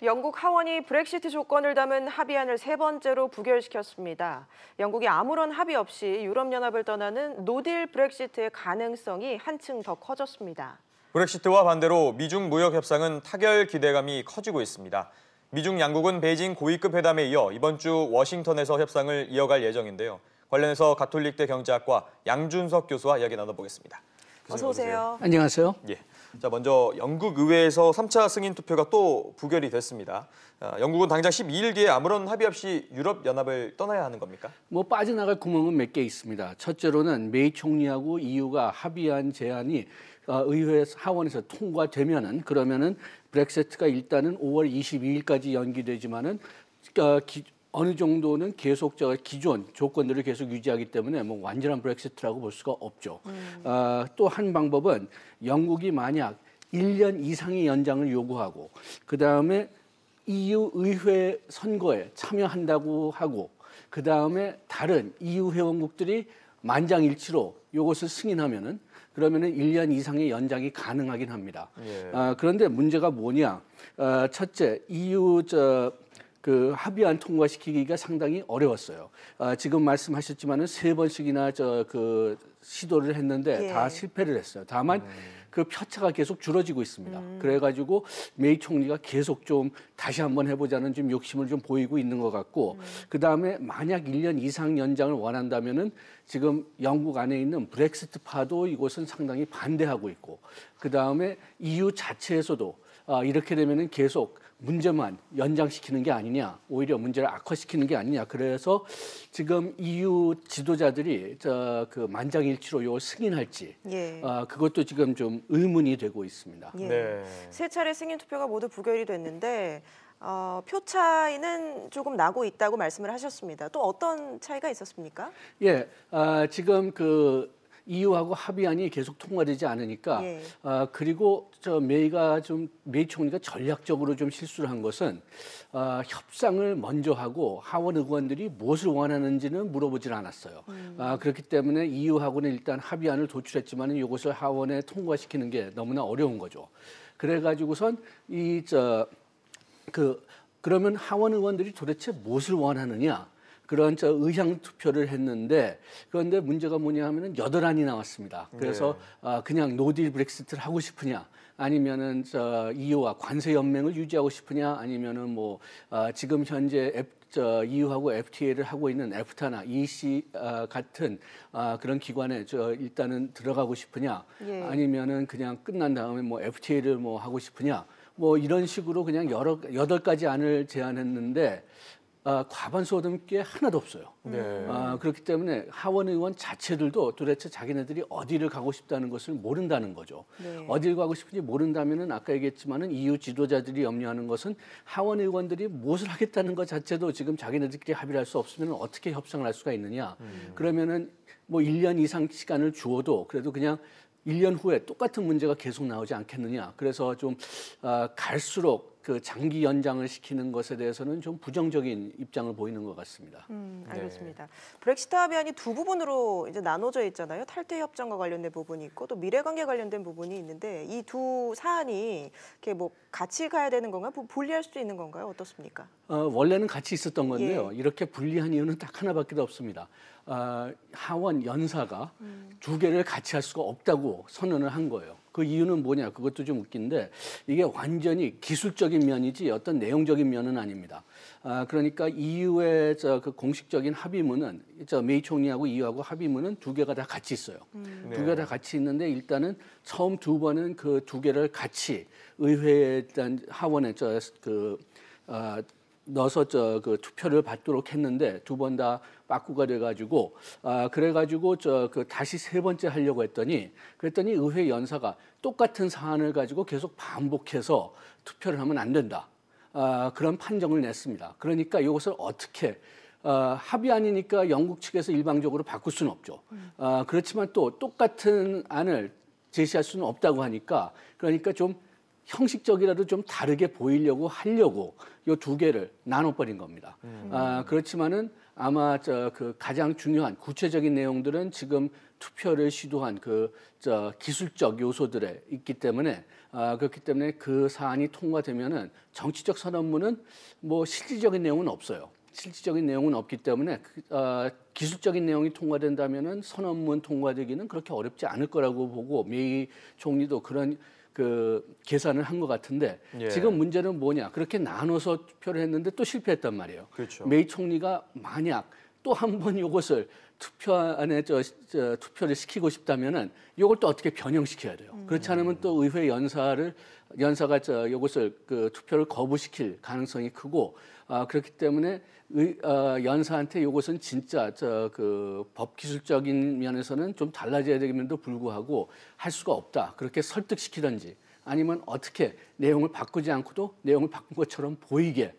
영국 하원이 브렉시트 조건을 담은 합의안을 세 번째로 부결시켰습니다. 영국이 아무런 합의 없이 유럽연합을 떠나는 노딜 브렉시트의 가능성이 한층 더 커졌습니다. 브렉시트와 반대로 미중 무역 협상은 타결 기대감이 커지고 있습니다. 미중 양국은 베이징 고위급 회담에 이어 이번 주 워싱턴에서 협상을 이어갈 예정인데요. 관련해서 가톨릭대 경제학과 양준석 교수와 이야기 나눠보겠습니다. 어서 오세요. 안녕하세요. 예. 자, 먼저 영국 의회에서 3차 승인 투표가 또 부결이 됐습니다. 영국은 당장 12일 뒤에 아무런 합의 없이 유럽연합을 떠나야 하는 겁니까? 빠져나갈 구멍은 몇 개 있습니다. 첫째로는 메이 총리하고 EU가 합의한 제안이 의회 하원에서 통과되면은 그러면은 브렉시트가 일단은 5월 22일까지 연기되지만은 어느 정도는 계속 기존 조건들을 계속 유지하기 때문에 완전한 브렉시트라고 볼 수가 없죠. 또 한 방법은 영국이 만약 1년 이상의 연장을 요구하고 그다음에 EU 의회 선거에 참여한다고 하고 그다음에 다른 EU 회원국들이 만장일치로 이것을 승인하면은 그러면은 1년 이상의 연장이 가능하긴 합니다. 예. 그런데 문제가 뭐냐? 첫째, EU 그 합의안 통과시키기가 상당히 어려웠어요. 지금 말씀하셨지만은 세 번씩이나 시도를 했는데 다 실패를 했어요. 다만 그 표차가 계속 줄어지고 있습니다. 그래가지고 메이 총리가 계속 좀 다시 한번 해보자는 좀 욕심을 좀 보이고 있는 것 같고 그 다음에 만약 1년 이상 연장을 원한다면은 지금 영국 안에 있는 브렉시트파도 이것은 상당히 반대하고 있고 그 다음에 EU 자체에서도 이렇게 되면은 계속 문제만 연장시키는 게 아니냐, 오히려 문제를 악화시키는 게 아니냐. 그래서 지금 EU 지도자들이 그 만장일치로 이걸 승인할지, 그것도 지금 좀 의문이 되고 있습니다. 예. 네. 세 차례 승인 투표가 모두 부결이 됐는데 표 차이는 조금 나고 있다고 말씀을 하셨습니다. 또 어떤 차이가 있었습니까? 예, 지금 그 EU하고 합의안이 계속 통과되지 않으니까 그리고 메이 총리가 전략적으로 좀 실수를 한 것은 협상을 먼저 하고 하원 의원들이 무엇을 원하는지는 물어보질 않았어요. 그렇기 때문에 EU하고는 일단 합의안을 도출했지만 이것을 하원에 통과시키는 게 너무나 어려운 거죠. 그래가지고선 그러면 하원 의원들이 도대체 무엇을 원하느냐? 그런 의향 투표를 했는데 그런데 문제가 뭐냐 하면은 8안이 나왔습니다. 그래서 그냥 노딜 브렉시트를 하고 싶으냐 아니면은 EU와 관세 연맹을 유지하고 싶으냐 아니면은 지금 현재 EU하고 FTA를 하고 있는 애프타나 EC 같은 그런 기관에 일단은 들어가고 싶으냐 아니면은 그냥 끝난 다음에 FTA를 하고 싶으냐 이런 식으로 그냥 8가지 안을 제안했는데 과반수 얻은 게 하나도 없어요. 그렇기 때문에 하원 의원 자체들도 도대체 자기네들이 어디를 가고 싶다는 것을 모른다는 거죠. 어디를 가고 싶은지 모른다면은 아까 얘기했지만은 EU 지도자들이 염려하는 것은 하원 의원들이 무엇을 하겠다는 것 자체도 지금 자기네들끼리 합의를 할 수 없으면 어떻게 협상을 할 수가 있느냐. 그러면은 1년 이상 시간을 주어도 그래도 그냥 1년 후에 똑같은 문제가 계속 나오지 않겠느냐. 그래서 좀 갈수록 그 장기 연장을 시키는 것에 대해서는 좀 부정적인 입장을 보이는 것 같습니다. 알겠습니다. 브렉시트 합의안이 두 부분으로 이제 나눠져 있잖아요. 탈퇴 협정과 관련된 부분이 있고 또 미래관계 관련된 부분이 있는데 이 두 사안이 이렇게 같이 가야 되는 건가요? 분리할 수도 있는 건가요? 어떻습니까? 원래는 같이 있었던 건데요. 이렇게 분리한 이유는 딱 하나밖에 없습니다. 하원 연사가 두 개를 같이 할 수가 없다고 선언을 한 거예요. 그 이유는 뭐냐? 그것도 좀 웃긴데 이게 완전히 기술적인 면이지 어떤 내용적인 면은 아닙니다. 그러니까 EU의 그 공식적인 합의문은 메이 총리하고 EU하고 합의문은 두 개가 다 같이 있어요. 두 개 다 같이 있는데 일단은 처음 두 번은 그 두 개를 같이 의회에 일단 하원에 넣어서 그 투표를 받도록 했는데 두 번 다 빠꾸가 돼가지고 그래가지고 다시 세 번째 하려고 그랬더니 의회 연사가 똑같은 사안을 가지고 계속 반복해서 투표를 하면 안 된다. 그런 판정을 냈습니다. 그러니까 이것을 어떻게 합의안이니까 영국 측에서 일방적으로 바꿀 수는 없죠. 그렇지만 또 똑같은 안을 제시할 수는 없다고 하니까 그러니까 좀 형식적이라도 좀 다르게 하려고 이 두 개를 나눠버린 겁니다. 그렇지만은 아마 그 가장 중요한 구체적인 내용들은 지금 투표를 시도한 기술적 요소들에 있기 때문에 그렇기 때문에 그 사안이 통과되면은 정치적 선언문은 뭐 실질적인 내용은 없어요. 실질적인 내용은 없기 때문에 기술적인 내용이 통과된다면은 선언문 통과되기는 그렇게 어렵지 않을 거라고 보고 메이 총리도 그런 그 계산을 한 것 같은데 예. 지금 문제는 뭐냐? 그렇게 나눠서 투표를 했는데 또 실패했단 말이에요. 그렇죠. 메이 총리가 만약 또 한 번 이것을 투표안에 투표를 시키고 싶다면은 이걸 또 어떻게 변형시켜야 돼요. 그렇지 않으면 또 의회 연사가 이것을 그 투표를 거부시킬 가능성이 크고 그렇기 때문에 연사한테 이것은 진짜 그 법 기술적인 면에서는 좀 달라져야 되는데도 불구하고 할 수가 없다. 그렇게 설득시키든지 아니면 어떻게 내용을 바꾸지 않고도 내용을 바꾼 것처럼 보이게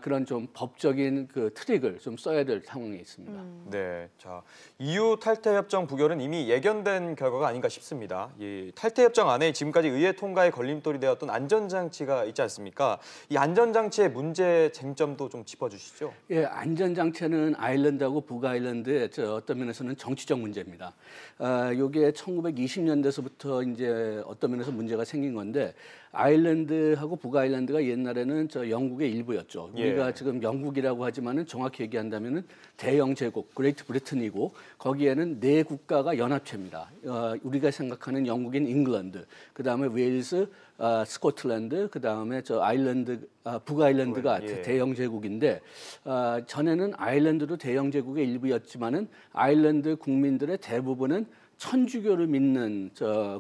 그런 좀 법적인 그 트릭을 좀 써야 될 상황이 있습니다. 네, 자 EU 탈퇴 협정 부결은 이미 예견된 결과가 아닌가 싶습니다. 이 탈퇴 협정 안에 지금까지 의회 통과에 걸림돌이 되었던 안전장치가 있지 않습니까? 이 안전장치의 문제 쟁점도 좀 짚어주시죠. 예, 안전장치는 아일랜드하고 북아일랜드의 어떤 면에서는 정치적 문제입니다. 이게 1920년대서부터 이제 어떤 면에서 문제가 생긴 건데 아일랜드하고 북아일랜드가 옛날에는 영국의 일부였죠. 예. 우리가 지금 영국이라고 하지만은 정확히 얘기한다면은 대영 제국, 그레이트 브리튼이고 거기에는 네 국가가 연합체입니다. 우리가 생각하는 영국인 잉글랜드, 그 다음에 웨일스, 스코틀랜드, 그 다음에 아일랜드, 북아일랜드가 예. 대영 제국인데 전에는 아일랜드도 대영 제국의 일부였지만은 아일랜드 국민들의 대부분은 천주교를 믿는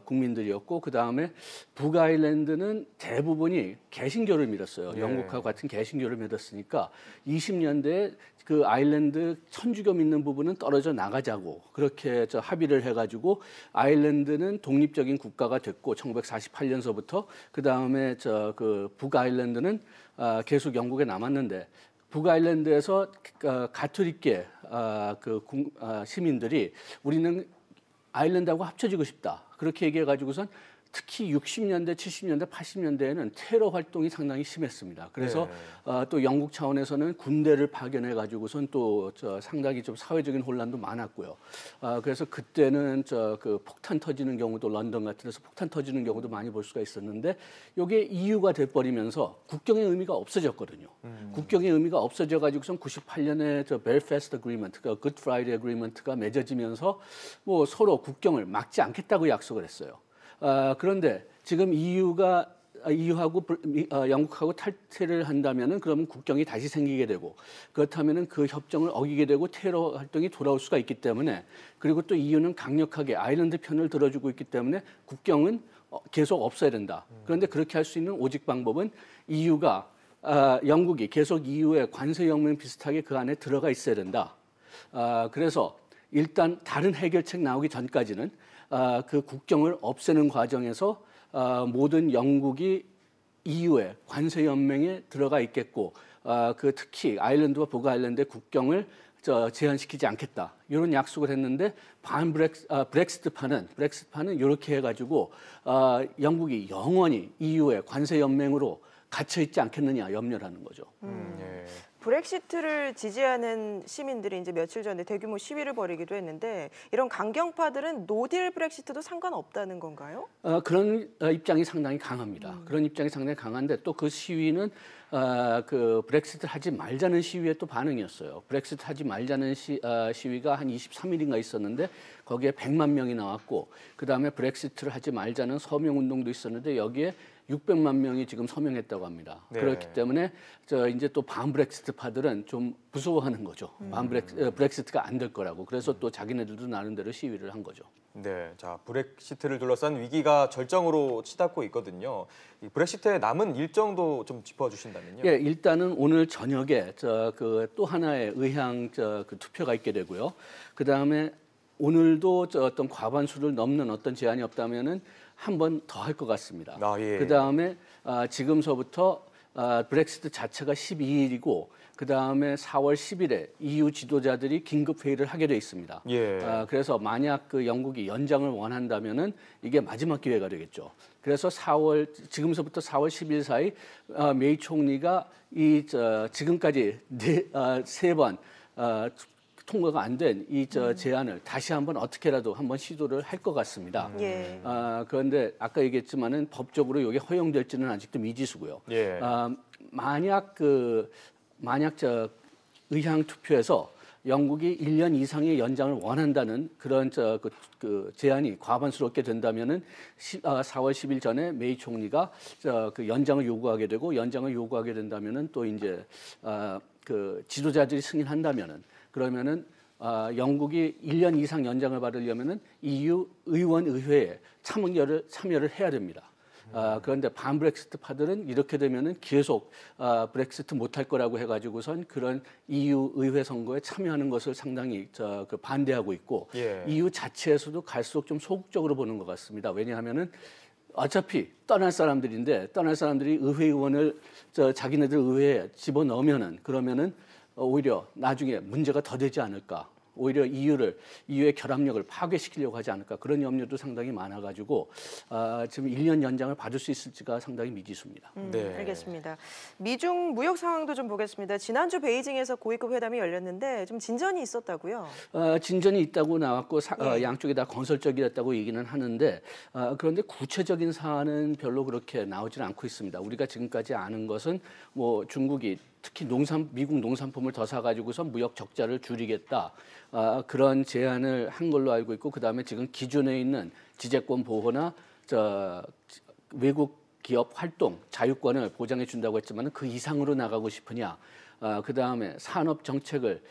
국민들이었고 그 다음에 북아일랜드는 대부분이 개신교를 믿었어요. 예. 영국과 같은 개신교를 믿었으니까 20년대에 그 아일랜드 천주교 믿는 부분은 떨어져 나가자고 그렇게 합의를 해가지고 아일랜드는 독립적인 국가가 됐고 1948년서부터 그 다음에 그 북아일랜드는 계속 영국에 남았는데. 북아일랜드에서 가톨릭계 시민들이 우리는 아일랜드하고 합쳐지고 싶다. 그렇게 얘기해가지고선 특히 60년대, 70년대, 80년대에는 테러 활동이 상당히 심했습니다. 그래서 또 영국 차원에서는 군대를 파견해가지고선 또 상당히 좀 사회적인 혼란도 많았고요. 그래서 그때는 그 폭탄 터지는 경우도 런던 같은 데서 폭탄 터지는 경우도 많이 볼 수가 있었는데 이게 EU가 돼버리면서 국경의 의미가 없어졌거든요. 국경의 의미가 없어져가지고선 98년에 벨패스트 어그리먼트, 굿 프라이데이 어그리먼트가 맺어지면서 뭐 서로 국경을 막지 않겠다고 약속을 했어요. 그런데 지금 EU하고 영국하고 탈퇴를 한다면은 그러면 국경이 다시 생기게 되고 그렇다면은 그 협정을 어기게 되고 테러 활동이 돌아올 수가 있기 때문에 그리고 또 EU는 강력하게 아일랜드 편을 들어주고 있기 때문에 국경은 계속 없어야 된다. 그런데 그렇게 할 수 있는 오직 방법은 영국이 계속 EU의 관세 협정 비슷하게 그 안에 들어가 있어야 된다. 그래서 일단 다른 해결책 나오기 전까지는 그 국경을 없애는 과정에서 모든 영국이 EU의 관세 연맹에 들어가 있겠고 그 특히 아일랜드와 북아일랜드의 국경을 제한시키지 않겠다 이런 약속을 했는데 브렉시트파는 이렇게 해가지고 영국이 영원히 EU의 관세 연맹으로 갇혀 있지 않겠느냐 염려를 하는 거죠. 예. 브렉시트를 지지하는 시민들이 이제 며칠 전에 대규모 시위를 벌이기도 했는데 이런 강경파들은 노딜 브렉시트도 상관없다는 건가요? 그런 입장이 상당히 강합니다. 그런 입장이 상당히 강한데 또 그 시위는 그 브렉시트 하지 말자는 시위의 또 반응이었어요. 브렉시트 하지 말자는 시위가 한 23일인가 있었는데 거기에 100만 명이 나왔고 그다음에 브렉시트를 하지 말자는 서명 운동도 있었는데 여기에 600만 명이 지금 서명했다고 합니다. 네. 그렇기 때문에 이제 또 반브렉시트파들은 좀 무서워하는 거죠. 브렉시트가 안 될 거라고. 그래서 또 자기네들도 나름대로 시위를 한 거죠. 네, 자 브렉시트를 둘러싼 위기가 절정으로 치닫고 있거든요. 이 브렉시트의 남은 일정도 좀 짚어주신다면요. 예, 일단은 오늘 저녁에 그 또 하나의 의향 그 투표가 있게 되고요. 그 다음에 오늘도 어떤 과반수를 넘는 어떤 제한이 없다면은 한 번 더 할 것 같습니다. 예. 그 다음에 지금서부터 브렉시트 자체가 12일이고 그 다음에 4월 10일에 EU 지도자들이 긴급 회의를 하게 돼 있습니다. 예. 그래서 만약 그 영국이 연장을 원한다면은 이게 마지막 기회가 되겠죠. 그래서 지금서부터 4월 10일 사이 메이 총리가 지금까지 세 번 통과가 안 된 이 제안을 다시 한번 어떻게라도 한번 시도를 할 것 같습니다. 예. 그런데 아까 얘기했지만은 법적으로 이게 허용될지는 아직도 미지수고요. 예. 만약 의향 투표에서 영국이 1년 이상의 연장을 원한다는 그런 그 제안이 과반수롭게 된다면은 4월 10일 전에 메이 총리가 그 연장을 요구하게 되고 연장을 요구하게 된다면은 또 이제 그 지도자들이 승인한다면은 그러면은 영국이 1년 이상 연장을 받으려면은 EU 의원의회에 참여를 해야 됩니다. 그런데 반브렉시트파들은 이렇게 되면은 계속 브렉시트 못할 거라고 해가지고선 그런 EU 의회 선거에 참여하는 것을 상당히 반대하고 있고 예. EU 자체에서도 갈수록 좀 소극적으로 보는 것 같습니다. 왜냐하면은 어차피 떠날 사람들인데 떠날 사람들이 의회의원을 자기네들 의회에 집어넣으면은 그러면은 오히려 나중에 문제가 더 되지 않을까. 오히려 EU의 결합력을 파괴시키려고 하지 않을까 그런 염려도 상당히 많아가지고 지금 1년 연장을 받을 수 있을지가 상당히 미지수입니다. 네. 알겠습니다. 미중 무역 상황도 좀 보겠습니다. 지난주 베이징에서 고위급 회담이 열렸는데 좀 진전이 있었다고요? 진전이 있다고 나왔고 예. 양쪽이 다 건설적이었다고 얘기는 하는데 그런데 구체적인 사안은 별로 그렇게 나오지는 않고 있습니다. 우리가 지금까지 아는 것은 뭐 중국이 특히 미국 농산품을 더 사가지고서 무역 적자를 줄이겠다. 그런 제안을 한 걸로 알고 있고 그다음에 지금 기존에 있는 지재권 보호나 외국 기업 활동 자유권을 보장해 준다고 했지만 그 이상으로 나가고 싶으냐. 그다음에 산업 정책을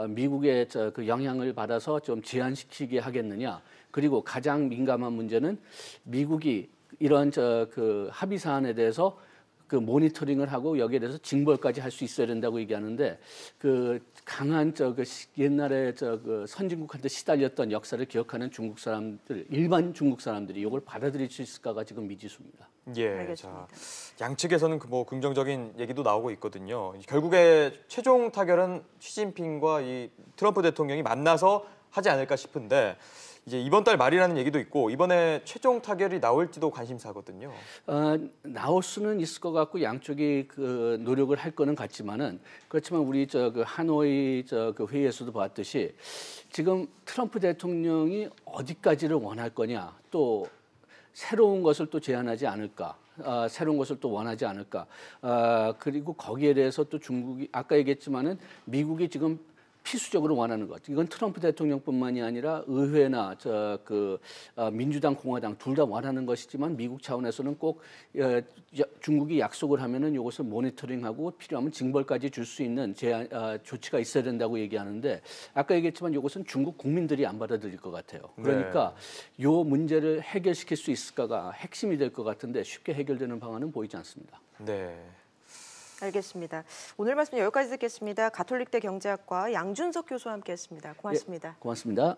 미국의 그 영향을 받아서 좀 제한시키게 하겠느냐. 그리고 가장 민감한 문제는 미국이 이런 그 합의 사안에 대해서 그 모니터링을 하고 여기에 대해서 징벌까지 할 수 있어야 된다고 얘기하는데 그 강한 옛날에 그 선진국한테 시달렸던 역사를 기억하는 중국 사람들 일반 중국 사람들이 이걸 받아들일 수 있을까가 지금 미지수입니다. 예. 알겠습니다. 자, 양측에서는 뭐 긍정적인 얘기도 나오고 있거든요. 결국에 최종 타결은 시진핑과 이 트럼프 대통령이 만나서 하지 않을까 싶은데 이제 이번 달 말이라는 얘기도 있고 이번에 최종 타결이 나올지도 관심사거든요. 나올 수는 있을 것 같고 양쪽이 그 노력을 할 거는 같지만은 그렇지만 우리 그 하노이 그 회의에서도 봤듯이 지금 트럼프 대통령이 어디까지를 원할 거냐 또 새로운 것을 또 제안하지 않을까. 새로운 것을 또 원하지 않을까. 그리고 거기에 대해서 또 중국이 아까 얘기했지만은 미국이 지금 필수적으로 원하는 것. 이건 트럼프 대통령뿐만이 아니라 의회나 민주당, 공화당 둘 다 원하는 것이지만 미국 차원에서는 꼭 중국이 약속을 하면은 이것을 모니터링하고 필요하면 징벌까지 줄 수 있는 조치가 있어야 된다고 얘기하는데 아까 얘기했지만 이것은 중국 국민들이 안 받아들일 것 같아요. 그러니까 이 문제를 해결시킬 수 있을까가 핵심이 될 것 같은데 쉽게 해결되는 방안은 보이지 않습니다. 네. 알겠습니다. 오늘 말씀 여기까지 듣겠습니다. 가톨릭대 경제학과 양준석 교수와 함께했습니다. 고맙습니다. 고맙습니다.